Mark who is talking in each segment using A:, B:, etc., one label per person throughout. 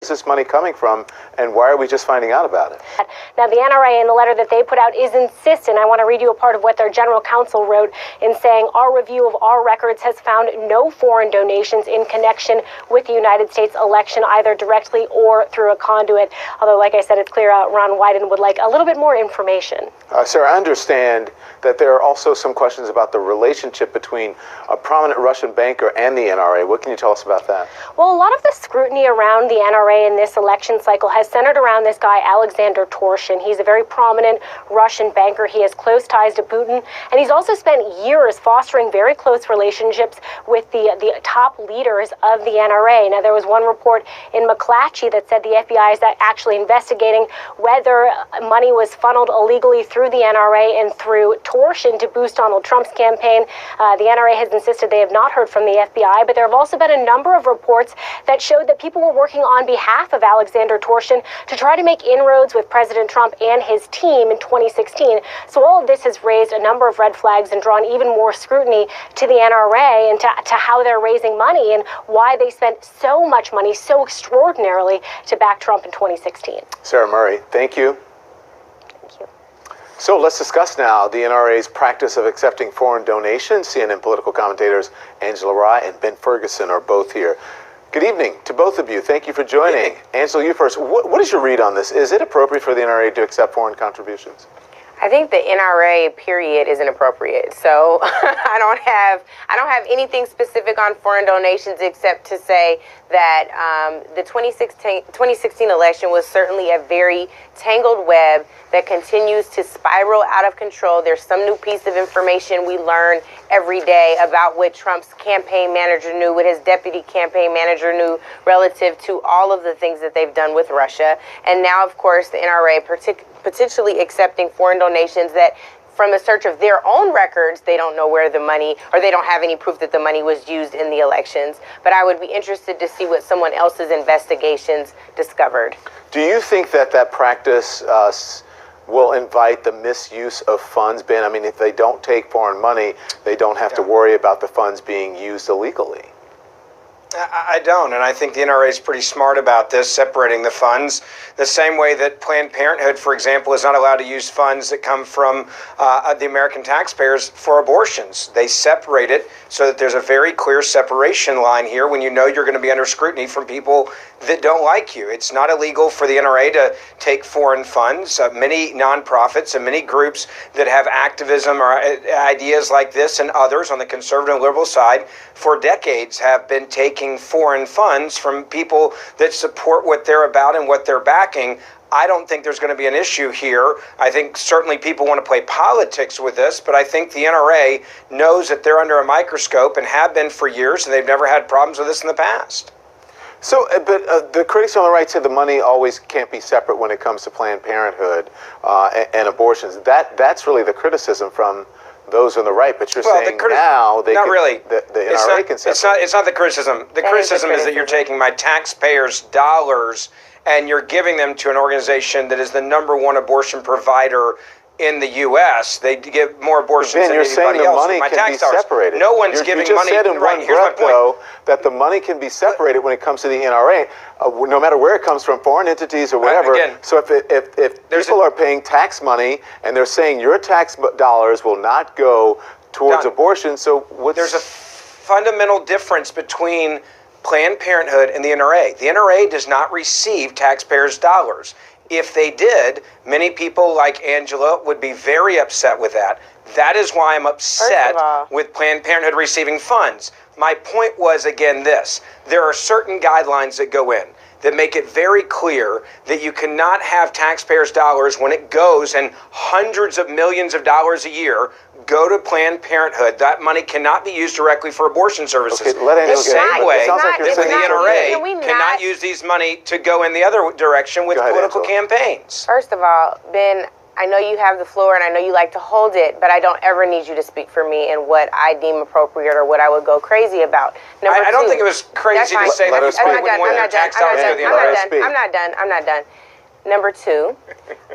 A: this money coming from, and why are we just finding out about it?
B: Now, the NRA, in the letter that they put out, is insistent. I want to read you a part of what their general counsel wrote in saying, our review of all records has found no foreign donations in connection with the United States election, either directly or through a conduit. Although, like I said, it's clear Ron Wyden would like a little bit more information.
A: Sir, I understand that there are also some questions about the relationship between a prominent Russian banker and the NRA. What can you tell us about that?
B: Well, a lot of the scrutiny around the NRA in this election cycle has centered around this guy, Alexander Torshin. He's a very prominent Russian banker. He has close ties to Putin, and he's also spent years fostering very close relationships with the top leaders of the NRA. Now, there was one report in McClatchy that said the FBI is actually investigating whether money was funneled illegally through the NRA and through Torshin to boost Donald Trump's campaign. The NRA has insisted they have not heard from the FBI, but there have also been a number of reports that showed that people were working on behalf of Alexander Torshin to try to make inroads with President Trump and his team in 2016. So all of this has raised a number of red flags and drawn even more scrutiny to the NRA and to how they're raising money and why they spent so much money so extraordinarily to back Trump in 2016.
A: Sarah Murray, thank you.
B: Thank you.
A: So let's discuss now the NRA's practice of accepting foreign donations. CNN political commentators Angela Rye and Ben Ferguson are both here. Good evening to both of you. Thank you for joining. Angela, you first. What is your read on this? Is it appropriate for the NRA to accept foreign contributions?
C: I think the NRA period is inappropriate. So I don't have anything specific on foreign donations except to say that the 2016 election was certainly a very tangled web that continues to spiral out of control. There's some new piece of information we learn every day about what Trump's campaign manager knew, what his deputy campaign manager knew relative to all of the things that they've done with Russia. And now, of course, the NRA potentially accepting foreign donations that from a search of their own records, they don't know where the money, or they don't have any proof that the money was used in the elections. But I would be interested to see what someone else's investigations discovered.
A: Do you think that that practice will invite the misuse of funds, Ben? I mean, if they don't take foreign money, they don't have to worry about the funds being used illegally.
D: I don't, and I think the NRA is pretty smart about this, separating the funds. The same way that Planned Parenthood, for example, is not allowed to use funds that come from the American taxpayers for abortions. They separate it so that there's a very clear separation line here when you know you're going to be under scrutiny from people that don't like you. It's not illegal for the NRA to take foreign funds. Many nonprofits and many groups that have activism or ideas like this and others on the conservative and liberal side for decades have been taking foreign funds from people that support what they're about and what they're backing. I don't think there's going to be an issue here. I think certainly people want to play politics with this, but I think the NRA knows that they're under a microscope and have been for years, and they've never had problems with this in the past.
A: So, but the critics on the right say the money always can't be separate when it comes to Planned Parenthood and abortions. That's really the criticism from those on the right. But you're saying now they
D: not
A: can,
D: really.
A: the NRA can separate.
D: It's not the criticism. The criticism is that you're taking my taxpayers' dollars and you're giving them to an organization that is the #1 abortion provider in the U.S. They give more abortions than
A: you're saying
D: anybody
A: the
D: else.
A: money
D: My
A: can
D: tax
A: be
D: dollars.
A: separated.
D: No one's giving
A: you just
D: money.
A: said in one breath, though, that the money can be separated when it comes to the NRA, no matter where it comes from, foreign entities or whatever. So if people are paying tax money and they're saying your tax dollars will not go towards abortion, so
D: there's a fundamental difference between Planned Parenthood and the NRA. The NRA does not receive taxpayers' dollars. If they did, many people like Angela would be very upset with that. That is why I'm upset with Planned Parenthood receiving funds. My point was, again, this. There are certain guidelines that go in that make it very clear that you cannot have taxpayers' dollars when it goes, and hundreds of millions of dollars a year go to Planned Parenthood. That money cannot be used directly for abortion services.
A: Okay, let
D: the same way
A: that
D: the NRA cannot use these money to go in the other direction with political campaigns.
C: First of all, Ben, I know you have the floor and I know you like to hold it, but I don't ever need you to speak for me in what I deem appropriate or what I would go crazy about.
D: I don't think it was crazy to say that people wouldn't want their tax dollars to the NRA.
C: I'm not done. Number two,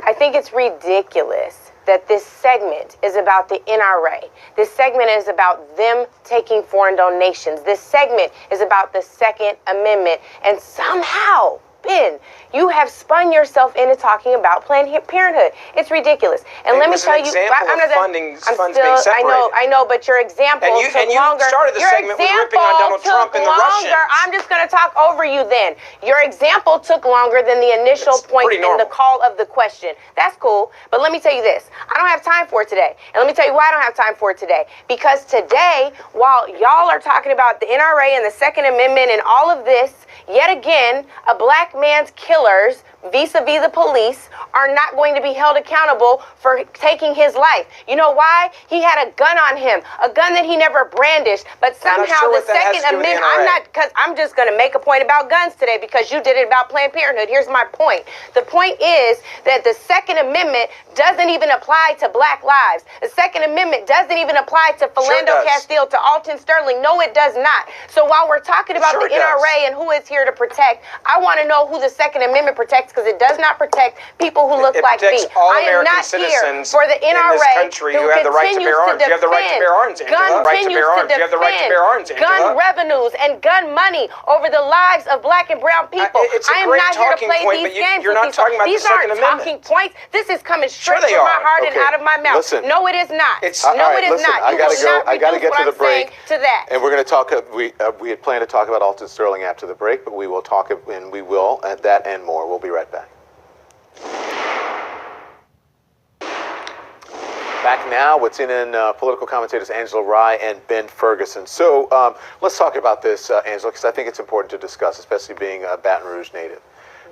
C: I think it's ridiculous that this segment is about the NRA. This segment is about them taking foreign donations. This segment is about the Second Amendment. And somehow, Ben, you have spun yourself into talking about Planned Parenthood. It's ridiculous. And let me tell you,
D: I'm not funds being separated.
C: I know, but your example took longer.
D: You started the segment with ripping on Donald Trump and the Russians.
C: I'm just going to talk over you then. Your example took longer than the initial point in the call of the question. That's cool, but let me tell you this. I don't have time for it today. And let me tell you why I don't have time for it today. Because today, while y'all are talking about the NRA and the Second Amendment and all of this, yet again, a black man's killers vis-a-vis the police are not going to be held accountable for taking his life. You know why? He had a gun on him, a gun that he never brandished, but somehow the Second Amendment, I'm just going to make a point about guns today because you did it about Planned Parenthood. Here's my point. The point is that the Second Amendment doesn't even apply to black lives. The Second Amendment doesn't even apply to Philando Castile, to Alton Sterling. No, it does not. So while we're talking about the NRA and who is here to protect, I want to know who the Second Amendment protects, because it does not protect people who look like me. I am not here for the NRA
D: who have the right to bear arms. You have the right to bear arms, Angela. You have the right to bear arms, Angela.
C: Gun revenues and gun money over the lives of black and brown people. I am not here to play these games.
D: You're not talking about the Second Amendment.
C: These aren't talking points. This is coming straight from my heart and out of my mouth.
A: Listen.
C: No, it is not.
A: It is not. I gotta get to the break.
C: To that.
A: And we're going to talk. We had planned to talk about Alton Sterling after the break, but we will talk, and we will at that and more. We'll be right back. Back now, what's in political commentators Angela Rye and Ben Ferguson. So let's talk about this, Angela, because I think it's important to discuss, especially being a Baton Rouge native.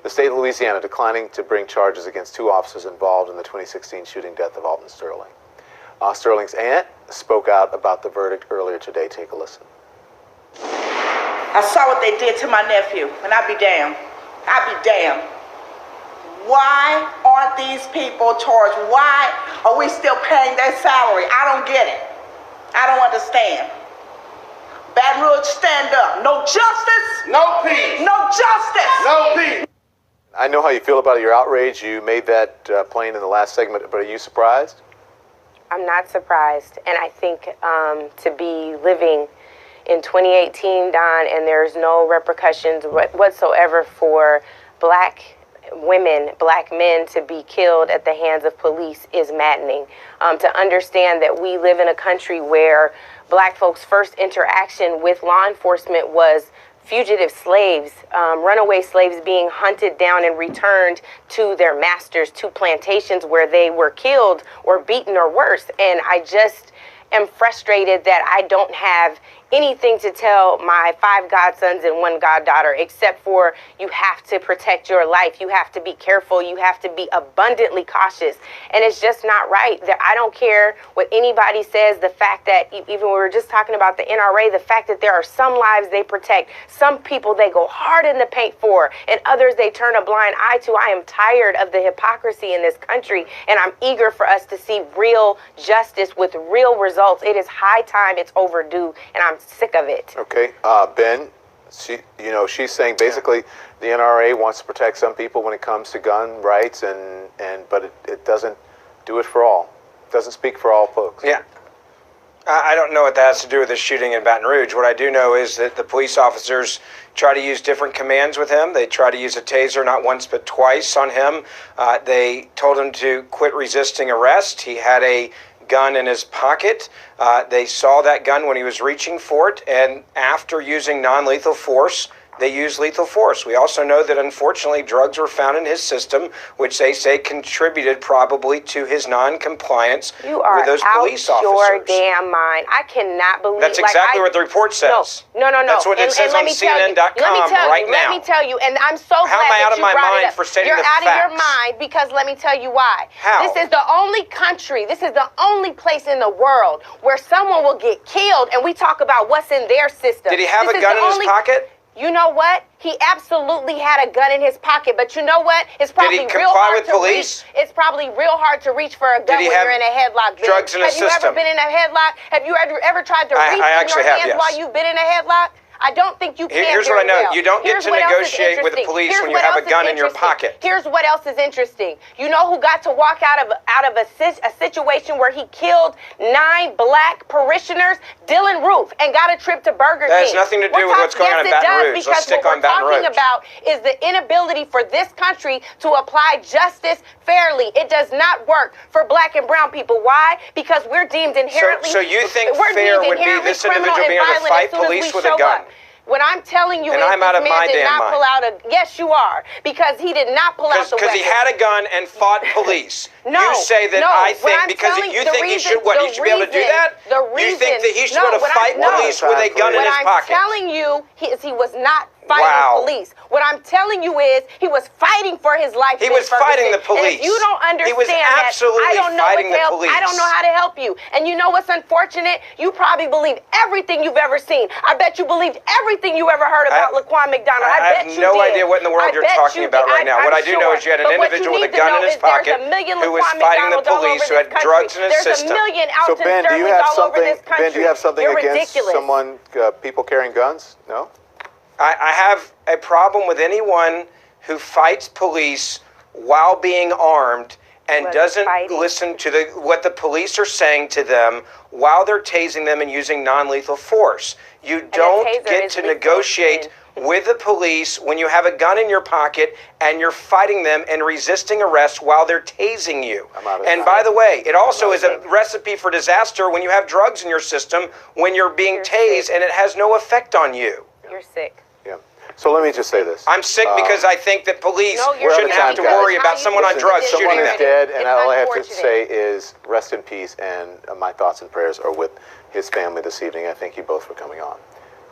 A: The state of Louisiana declining to bring charges against 2 officers involved in the 2016 shooting death of Alton Sterling. Sterling's aunt spoke out about the verdict earlier today. Take a listen.
E: I saw what they did to my nephew, and I'd be damned. I'd be damned. Why aren't these people charged? Why are we still paying their salary? I don't get it. I don't understand. Baton Rouge, stand up. No justice.
F: No peace.
E: No justice.
F: No peace.
A: I know how you feel about it. You're outraged. You made that plain in the last segment, but are you surprised?
C: I'm not surprised. And I think to be living in 2018, Don, and there's no repercussions whatsoever for black women, black men to be killed at the hands of police is maddening. To understand that we live in a country where black folks' first interaction with law enforcement was fugitive slaves, runaway slaves being hunted down and returned to their masters, to plantations where they were killed or beaten or worse. And I just am frustrated that I don't have anything to tell my 5 godsons and 1 goddaughter except for you have to protect your life. You have to be careful. You have to be abundantly cautious. And it's just not right. That I don't care what anybody says. The fact that even we were just talking about the NRA, the fact that there are some lives they protect, some people they go hard in the paint for, and others they turn a blind eye to. I am tired of the hypocrisy in this country, and I'm eager for us to see real justice with real results. It is high time. It's overdue, and I'm sick of it.
A: Okay, Ben, she's saying basically the NRA wants to protect some people when it comes to gun rights, but it doesn't do it for all. It doesn't speak for all folks.
D: Yeah. I don't know what that has to do with the shooting in Baton Rouge. What I do know is that the police officers try to use different commands with him. They try to use a taser not once but twice on him. They told him to quit resisting arrest. He had a gun in his pocket. They saw that gun when he was reaching for it, and after using non-lethal force, they used lethal force. We also know that unfortunately drugs were found in his system, which they say contributed probably to his non-compliance with those police officers.
C: You are out your damn mind. I cannot believe.
D: That's exactly what the report says.
C: No.
D: That's what it says on CNN.com right now.
C: Let me tell you, and I'm so glad
D: How am I out of my mind for stating the facts?
C: You're out of your mind because let me tell you why.
D: How?
C: This is the only country, this is the only place in the world where someone will get killed and we talk about what's in their system.
D: Did he have a gun in his pocket?
C: You know what? He absolutely had a gun in his pocket, but you know what? It's probably
D: Did he comply with police?
C: It's probably real hard to reach for a gun when you're in a headlock.
D: Drugs in his system?
C: Have you ever been in a headlock? Have you ever tried to reach in your hands while you've been in a headlock? I don't think you can.
D: Here's what I know.
C: Well.
D: You don't get
C: Here's
D: to negotiate with the police when you have a gun in your pocket.
C: Here's what else is interesting. You know who got to walk out of a situation where he killed 9 black parishioners? Dylan Roof, and got a trip to Burger King.
D: That has nothing to do with what's going on in Baton Rouge. Let's stick on Baton Rouge.
C: What we're talking about is the inability for this country to apply justice fairly. It does not work for black and brown people. Why? Because we're deemed inherently.
D: So you think fair would be this individual being able to fight police with a gun?
C: What I'm telling you
D: and
C: is
D: I'm out of
C: this man
D: my
C: did
D: damn
C: not
D: mind.
C: pull out a. Yes, you are, because he did not pull out the weapon.
D: Because he had a gun and fought police.
C: No,
D: you say that
C: no,
D: I think
C: because
D: you think he should what? He should be able to do that? You think that he should be able to fight police with a gun in his pocket?
C: What I'm telling you is he was not fighting police. What I'm telling you is he was fighting for his life.
D: He was fighting the police.
C: And if you don't understand
D: he was absolutely
C: that, I don't know
D: fighting
C: what
D: the
C: help.
D: police.
C: I don't know how to help you. And you know what's unfortunate? You probably believe everything you've ever seen. I bet you believed everything you ever heard about Laquan McDonald.
D: I have no idea what in the world you're talking about right now. What I do know is you had an individual with a gun in his pocket who was fighting the police, who had drugs in his system.
C: There's a million
A: So
C: Alton
A: Ben, do you
C: Sterlings
A: have
C: all over
A: something?
C: this country.
A: Ben, do you have something
C: You're
A: against
C: ridiculous.
A: someone, people carrying guns? No.
D: I have a problem with anyone who fights police while being armed and doesn't listen to what the police are saying to them while they're tasing them and using non-lethal force. You don't get to negotiate with the police when you have a gun in your pocket and you're fighting them and resisting arrest while they're tasing you. And by the way, it also is a recipe for disaster when you have drugs in your system when you're being tased and it has no effect on you.
C: You're sick.
A: Yeah. So let me just say this.
D: I'm sick because I think that police
C: you're
D: shouldn't have to worry about someone on drugs shooting
A: Someone
D: them.
A: is dead, and all I have to say is rest in peace, and my thoughts and prayers are with his family this evening. I thank you both for coming on.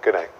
A: Good night.